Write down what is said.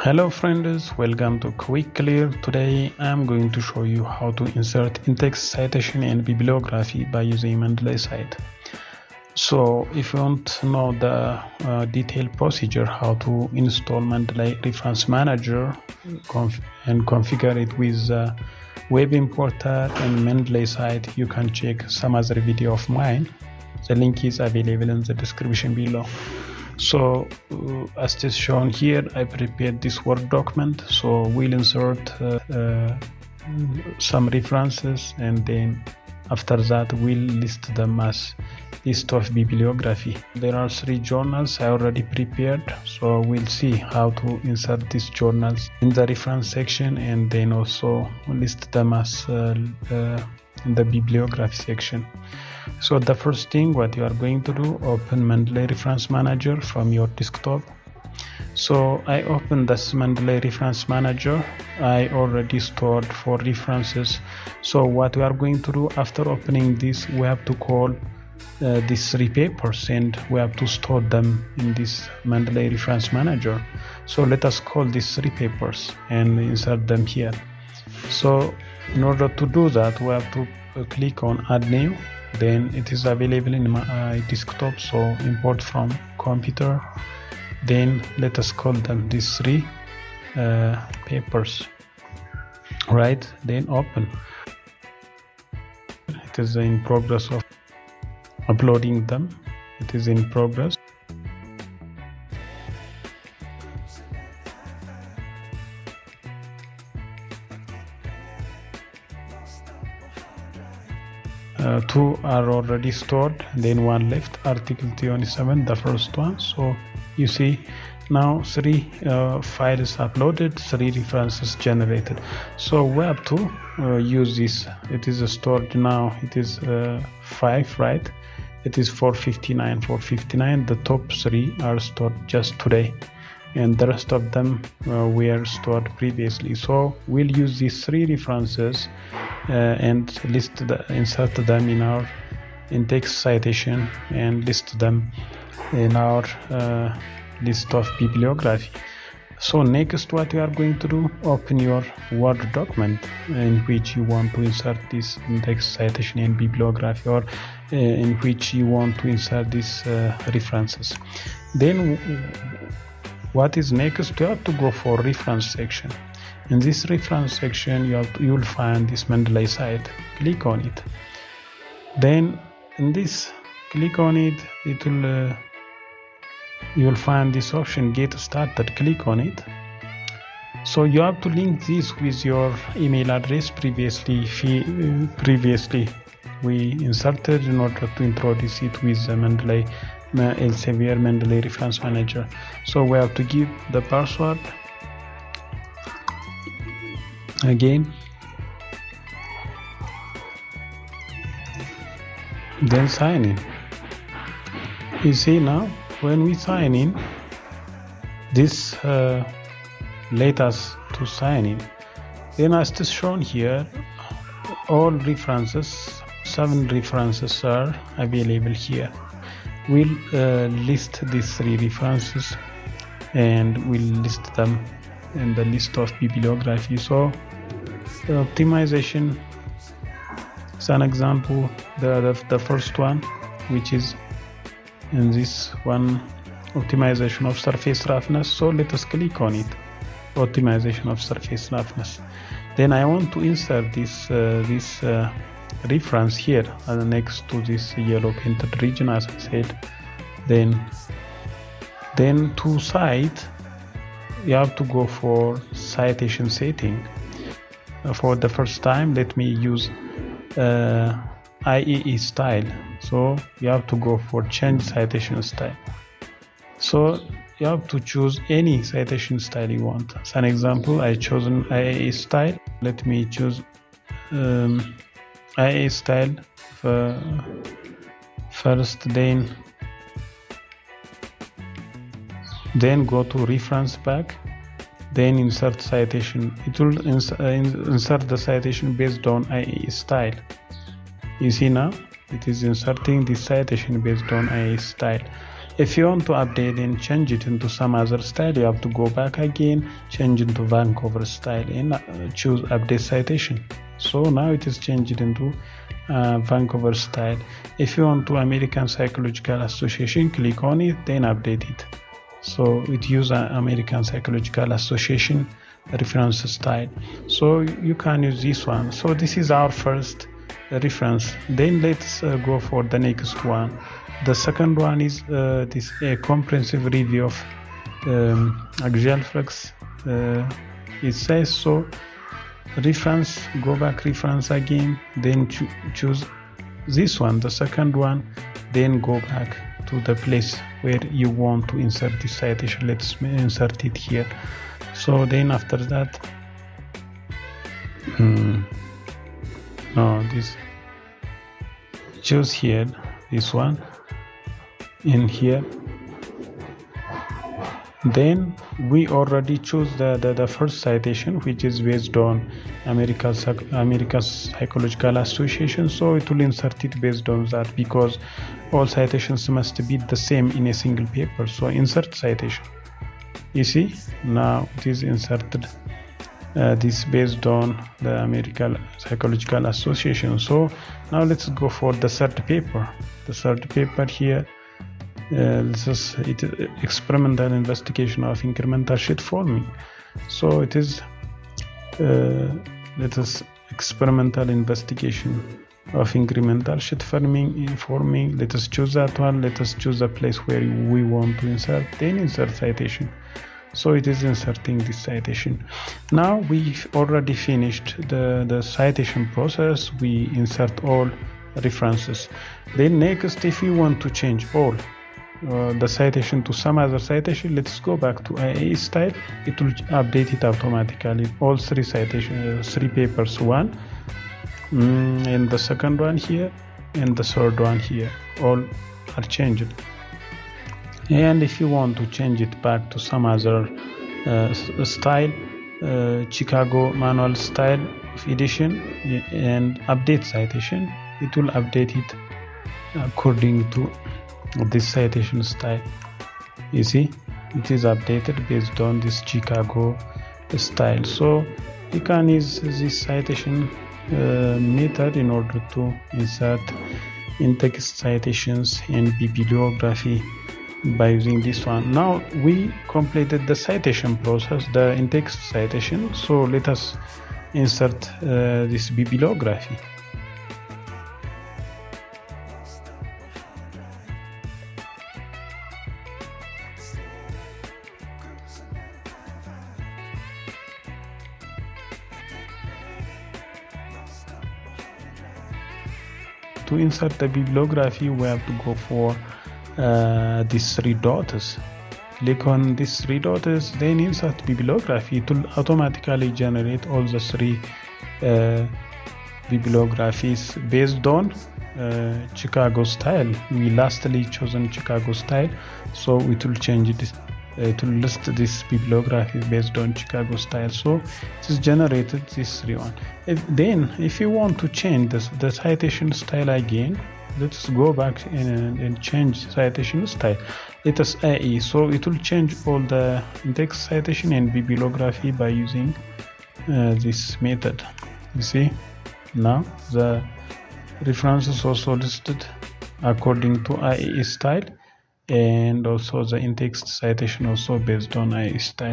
Hello friends, welcome to Quick Clear. Today I'm going to show you how to insert Intext, Citation and Bibliography by using Mendeley Cite. So if you want to know the detailed procedure how to install Mendeley Reference Manager and configure it with Web Importer and Mendeley Cite, you can check some other video of mine. The link is available in the description below. So as it is shown here, I prepared this Word document. So we'll insert some references, and then after that we'll list them as list of bibliography. There are 3 journals I already prepared, so we'll see how to insert these journals in the reference section and then also list them as in the bibliography section. So the first thing what you are going to do, open Mendeley Reference Manager from your desktop. So I opened this Mendeley Reference Manager. I already stored 4 references. So what we are going to do after opening this, we have to call these 3 papers and we have to store them in this Mendeley Reference Manager. So let us call these 3 papers and insert them here. So in order to do that, we have to click on Add New. Then it is available in my desktop, so import from computer. Then let us call them these 3 papers, right? Then open. It is in progress of uploading them. It is in progress. Two are already stored, then 1 left, article 27, the first one. So you see now 3 files uploaded, 3 references generated. So we have to use this. It is stored now, it is 5, right? It is 459. The top 3 are stored just today, and the rest of them were stored previously. So we'll use these 3 references and insert them in our Intext citation and list them in our list of bibliography. So next, what you are going to do, open your Word document in which you want to insert this Intext, citation and bibliography, or in which you want to insert these references. Then what is next? You have to go for reference section. In this reference section, you will find this Mendeley Cite. Click on it. Then in this, click on it. It will you will find this option, Get Started. Click on it. So you have to link this with your email address previously we inserted in order to introduce it with the Mendeley Elsevier Mendeley Reference Manager. So we have to give the password. Again, then sign in. You see now when we sign in, this let us to sign in. Then as it is shown here, all references, 7 references are available here. We'll list these 3 references and we'll list them in the list of bibliography. So the optimization is an example, the first one, which is in this one, optimization of surface roughness. So let us click on it, optimization of surface roughness. Then I want to insert this reference here next to this yellow painted region, as I said. Then to cite, you have to go for citation setting. For the first time, let me use IEE style. So you have to go for change citation style. So you have to choose any citation style you want. As an example, I chosen IEE style. Let me choose IEE style first, then go to reference back, then insert citation. It will insert the citation based on IE style. You see now it is inserting the citation based on IE style. If you want to update and change it into some other style, you have to go back again, change into Vancouver style, and choose update citation. So now it is changed into Vancouver style. If you want to American Psychological Association, click on it, then update it. So it use American Psychological Association reference style. So you can use this one. So this is our first reference. Then let's go for the next one. The second one is this comprehensive review of axial flux. It says so. Reference, go back reference again, then choose this one, the second one, then go back to the place where you want to insert this citation. Let's insert it here. So then after that, this, choose here this one in here. Then we already choose the first citation, which is based on America's Psychological Association. So it will insert it based on that, because all citations must be the same in a single paper. So insert citation. You see, now it is inserted this based on the American Psychological Association. So now let's go for the third paper. The third paper here, this is experimental investigation of incremental sheet forming. So it is experimental investigation of incremental sheet forming. Let us choose that one. Let us choose the place where we want to insert, then insert citation. So it is inserting this citation. Now we've already finished the citation process. We insert all references. Then next, if you want to change all the citation to some other citation, let's go back to IA style. It will update it automatically. All three citations, three papers, one, and the second one here, and the third one here, all are changed. And if you want to change it back to some other style, Chicago manual style of edition and update citation, it will update it according to this citation style. You see, it is updated based on this Chicago style. So you can use this citation method in order to insert in-text citations and bibliography by using this one. Now we completed the citation process, the in-text citation. So let us insert this bibliography. To insert the bibliography, we have to go for these three dots. Click on these three dots, then insert bibliography. It will automatically generate all the three bibliographies based on Chicago style. We lastly chosen Chicago style, so it will change it. It will list this bibliography based on Chicago style. So it is generated this three one. If you want to change the citation style again, let's go back and change citation style. Let us AE. So it will change all the in-text citation and bibliography by using this method. You see, now the references also listed according to IE style, and also the in-text citation also based on IE style.